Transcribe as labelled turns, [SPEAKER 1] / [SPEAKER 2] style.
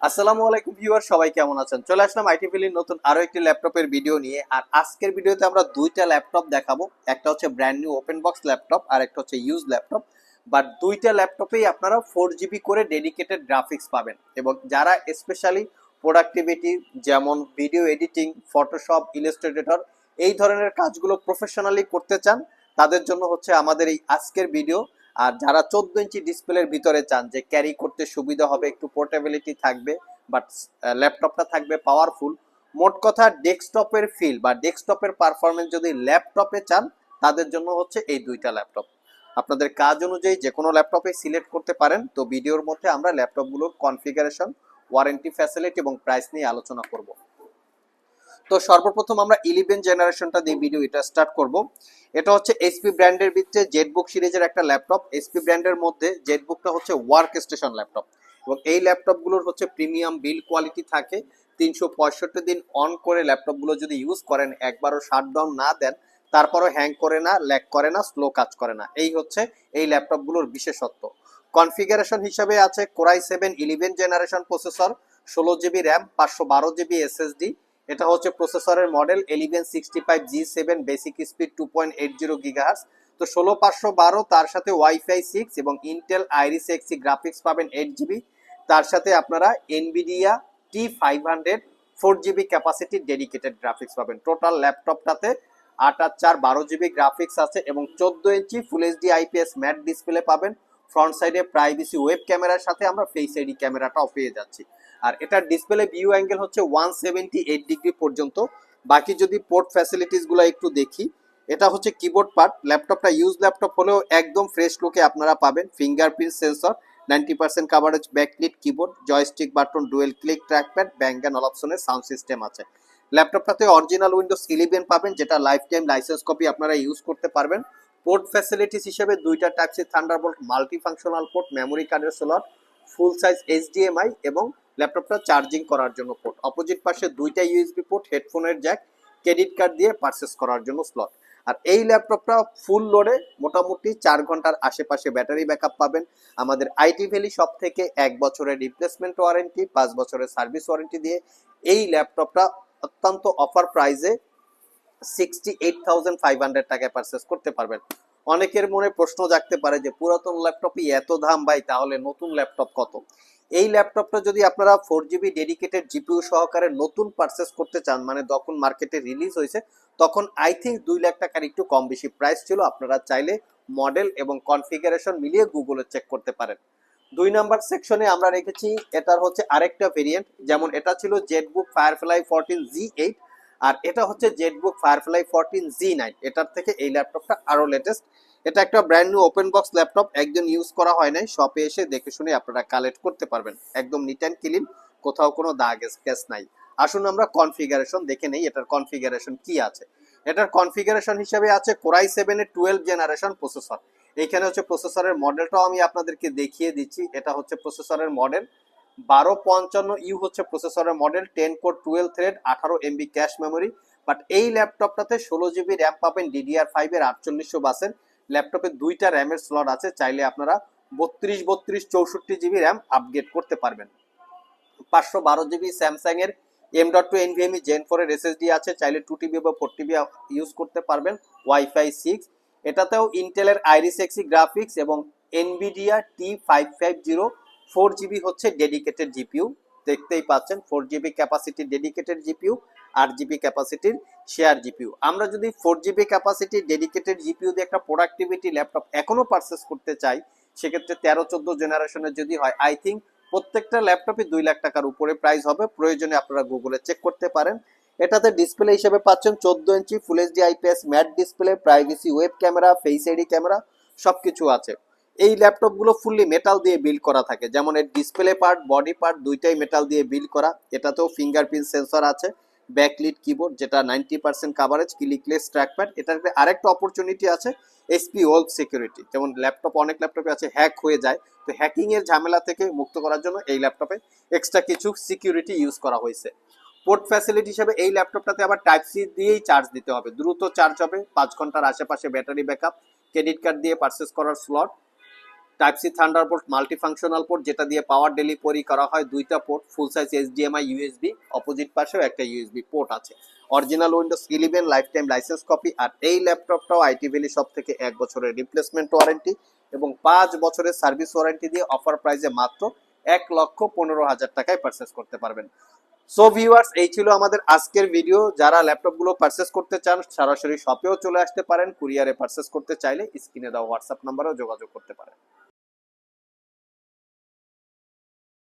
[SPEAKER 1] আসসালামু আলাইকুম ভিউয়ার, সবাই কেমন আছেন? চলে আসলাম আইটি ভ্যালির নতুন আরো একটি ল্যাপটপের ভিডিও নিয়ে। আর আজকের ভিডিওতে আমরা দুইটা ল্যাপটপ দেখাবো। একটা হচ্ছে brand new open box laptop আর একটা হচ্ছে ইউজ ল্যাপটপ। বাট দুইটা ল্যাপটপেই আপনারা 4 জিবি করে ডেডিকেটেড গ্রাফিক্স পাবেন, এবং যারা স্পেশালি প্রোডাক্টিভিটি যেমন ভিডিও এডিটিং, ফটোশপ, ইলাস্ট্রেটর এই ধরনের কাজগুলো প্রফেশনালি করতে চান, তাদের জন্য হচ্ছে আমাদের এই আজকের ভিডিও। আর যারা 14 ইঞ্চি ডিসপ্লের ভিতরে চান যে ক্যারি করতে সুবিধা হবে, একটু পোর্টেবিলিটি থাকবে, বাট ল্যাপটপটা থাকবে পাওয়ারফুল, মোট কথা ডেস্কটপের ফিল বা ডেস্কটপের পারফরমেন্স যদি ল্যাপটপে চান, তাদের জন্য হচ্ছে এই দুইটা ল্যাপটপ। আপনাদের কাজ অনুযায়ী যে কোনো ল্যাপটপে সিলেক্ট করতে পারেন। তো ভিডিওর মধ্যে আমরা ল্যাপটপগুলোর কনফিগারেশন, ওয়ারেন্টি ফ্যাসিলিটি এবং প্রাইস নিয়ে আলোচনা করব। তো সর্বপ্রথম আমরা 11 জেনারেশনটা দিয়ে ভিডিও এটা স্টার্ট করব। এটা হচ্ছে এইচপি ব্র্যান্ডের ভিতরে জেটবুক সিরিজের একটা ল্যাপটপ। এইচপি ব্র্যান্ডের মধ্যে জেটবুকটা হচ্ছে ওয়ার্ক স্টেশন ল্যাপটপ, এবং এই ল্যাপটপগুলোর হচ্ছে প্রিমিয়াম বিল্ড কোয়ালিটি থাকে। 365 দিন অন করে ল্যাপটপগুলো যদি ইউজ করেন, একবারও শাটডাউন না দেন, তারপরও হ্যাং করে না, ল্যাগ করে না, স্লো কাজ করে না। এই হচ্ছে এই ল্যাপটপগুলোর বিশেষত্ব। কনফিগারেশন হিসাবে আছে core i 7 11 generation processor, 16 GB RAM, 512 GB SSD. এটা হচ্ছে প্রসেসরের model 1165G7, basic speed 2.80 gigahertz. তো 16512, তার সাথে ওয়াইফাই 6 এবং ইন্টেল আইরিস এক্সি গ্রাফিক্স পাবেন 8 জিবি। তার সাথে আপনারা Nvidia T500 4 GB capacity dedicated graphics পাবেন। টোটাল ল্যাপটপটাতে 8 আর 4 12 জিবি গ্রাফিক্স আছে, এবং 14 inch full HD IPS matte display পাবেন। ফ্রন্ট সাইডে প্রাইভেসি ওয়েব ক্যামেরার সাথে আমরা ফেস আইডি ক্যামেরাটাও পেয়ে যাচ্ছি। আর এটার ডিসপ্লে ভিউ অ্যাঙ্গেল হচ্ছে 178 ডিগ্রি পর্যন্ত। বাকি যদি পোর্ট ফ্যাসিলিটিস গুলো একটু দেখি, এটা হচ্ছে কিবোর্ড পার্ট। ল্যাপটপটা ইউজ ল্যাপটপ হলেও একদম ফ্রেশ লুকে আপনারা পাবেন। Fingerprint sensor, 90% coverage, backlit keyboard, joystick button, dual click trackpad, bank and all অপশনের সাউন্ড সিস্টেম আছে। ল্যাপটপটাতে অরিজিনাল উইন্ডোজ 11 পাবেন, যেটা লাইফ টাইম লাইসেন্স কপি আপনারা ইউজ করতে পারবেন। পোর্ট ফ্যাসিলিটিস হিসেবে দুইটা type C Thunderbolt multifunctional port, memory কার্ডের স্লট, ফুল সাইজ এইচডিএমআই এবং ল্যাপটপটা চার্জিং করার জন্য পোর্ট। অপোজিট পাশে দুইটা ইউএসবি পোর্ট, হেডফোনের জ্যাক, ক্রেডিট কার্ড দিয়ে পারচেস করার জন্য স্লট। আর এই ল্যাপটপটা ফুল লোডে মোটামুটি 4 ঘন্টার আশেপাশে ব্যাটারি ব্যাকআপ পাবেন। আমাদের আইটি ভ্যালি শপ থেকে 1 বছরের রিপ্লেসমেন্ট ওয়ারেন্টি, 5 বছরের সার্ভিস ওয়ারেন্টি দিয়ে এই ল্যাপটপটা অত্যন্ত অফার প্রাইসে 68,500 টাকায় পারচেস করতে পারবেন। অনেকের মনে প্রশ্ন জাগতে পারে যে পুরাতন ল্যাপটপই এত দাম ভাই, তাহলে নতুন ল্যাপটপ কত? এই ল্যাপটপটা যদি আপনারা 4 জিবি ডেডিকেটেড জিপিইউ সহকারে নতুন পারচেস করতে চান, মানে যখন মার্কেটে রিলিজ হয়েছে তখন আই থিঙ্ক 2 লাখ টাকার একটু কম বেশি প্রাইস ছিল। আপনারা চাইলে মডেল এবং কনফিগারেশন মিলিয়ে গুগলে চেক করতে পারেন। 2 নাম্বার সেকশনে আমরা রেখেছি এটার হচ্ছে আরেকটা ভেরিয়েন্ট, যেমন এটা ছিল জেটবুক ফায়ারফ্লাই 14Z8, আর এটা হচ্ছে জেটবুক ফায়ারফ্লাই 14Z9। এটার থেকে এই ল্যাপটপটা আরো লেটেস্ট। এটা একটা brand new open box laptop, একজন ইউজ করা হয় নাই, শপে এসে দেখে শুনে আপনারা কালেক্ট করতে পারবেন। একদম নিট অ্যান্ড ক্লিন, কোথাও কোনো দাগ স্ক্র্যাচ নাই। আসুন আমরা কনফিগারেশন দেখে নেই, এটার কনফিগারেশন কি আছে। এটার কনফিগারেশন হিসেবে আছে কোরাই 7 এর 12 জেনারেশন প্রসেসর। এইখানে হচ্ছে প্রসেসরের মডেলটাও আমি আপনাদেরকে দেখিয়ে দিচ্ছি। এটা হচ্ছে প্রসেসরের মডেল 1255U হচ্ছে প্রসেসরের model, 10 core 12 thread, 18 MB cache memory. But এই ল্যাপটপটাতে 16 জিবি র্যাম পাবেন DDR5 এর 4800 বাসের। ল্যাপটপে দুইটা র্যামের স্লট আছে, চাইলে আপনারা 32 32 64 জিবি র্যাম আপগ্রেড করতে পারবেন। 512 জিবি স্যামসাং এর M.2 NVMe Gen 4 এর SSD আছে, চাইলে 2TB বা 4TB ইউজ করতে পারবেন। ওয়াইফাই 6, এটাতেও ইন্টেলের আইরিস এক্সি গ্রাফিক্স এবং এনভিডিয়া T550 4 জিবি হচ্ছে ডেডিকেটেড জিপিইউ। দেখতেই পাচ্ছেন 4 GB capacity dedicated GPU, 8 GB ক্যাপাসিটির শেয়ার জিপিইউ। আমরা যদি 4 জিবি ক্যাপাসিটি ডেডিকেটেড জিপিইউ দিয়ে একটা প্রোডাক্টিভিটি ল্যাপটপ এখনো পারচেস করতে চাই, সেক্ষেত্রে 13-14 জেনারেশনের যদি হয়, আই থিঙ্ক প্রত্যেকটা ল্যাপটপই 2 লাখ টাকার উপরে প্রাইস হবে। প্রয়োজনে আপনারা গুগলে চেক করতে পারেন। এটাতে ডিসপ্লে হিসেবে পাচ্ছেন 14 inch full HD IPS matte display, privacy web camera, face ID camera সবকিছু আছে। এই ল্যাপটপগুলো ফুললি মেটাল দিয়ে বিল্ড করা থাকে, যেমন এর ডিসপ্লে পার্ট, বডি পার্ট দুইটাই মেটাল দিয়ে বিল্ড করা। এটাতেও ফিঙ্গারপ্রিন্ট সেন্সর আছে, ব্যাকলিট কিবোর্ড যেটা 90% কাভারেজ, ক্লিকলেস ট্র্যাকপ্যাড। এটার আরেকটা অপরচুনিটি আছে এসপি ওয়ালভ সিকিউরিটি, যেমন ল্যাপটপ অনেক ল্যাপটপে আছে হ্যাক হয়ে যায়, তো হ্যাকিং এর ঝামেলা থেকে মুক্ত করার জন্য এই ল্যাপটপে এক্সট্রা কিছু সিকিউরিটি ইউজ করা হয়েছে। পোর্ট ফ্যাসিলিটি হিসেবে এই ল্যাপটপটাতে আবার টাইপ সি দিয়েই চার্জ দিতে হবে, দ্রুত চার্জ হবে, 5 ঘন্টার আশেপাশে ব্যাটারি ব্যাকআপ, ক্রেডিট কার্ড দিয়ে পারচেস করার slot. Type C Thunderbolt multifunctional port, যেটা দিয়ে পাওয়ার ডেলিভারি করা হয়, দুইটা port, full size HDMI USB, opposite পাশেও একটা ইউএসবি পোর্ট আছে। Original Windows 11 lifetime license copy. আর এই ল্যাপটপটাও আইটি ভ্যালি শপ থেকে 1 বছরের রিপ্লেসমেন্ট ওয়ারেন্টি এবং 5 বছরের সার্ভিস ওয়ারেন্টি দিয়ে অফার প্রাইসে মাত্র 1,15,000 টাকায় পারচেস করতে পারবেন। সো ভিউয়ার্স, এই ছিল আমাদের আজকের ভিডিও। যারা ল্যাপটপগুলো পারচেস করতে চান সরাসরি শপেও চলে আসতে পারেন, কুরিয়ারে পারচেস করতে চাইলে স্ক্রিনে দেওয়া হোয়াটসঅ্যাপ নাম্বারেও যোগাযোগ করতে পারেন।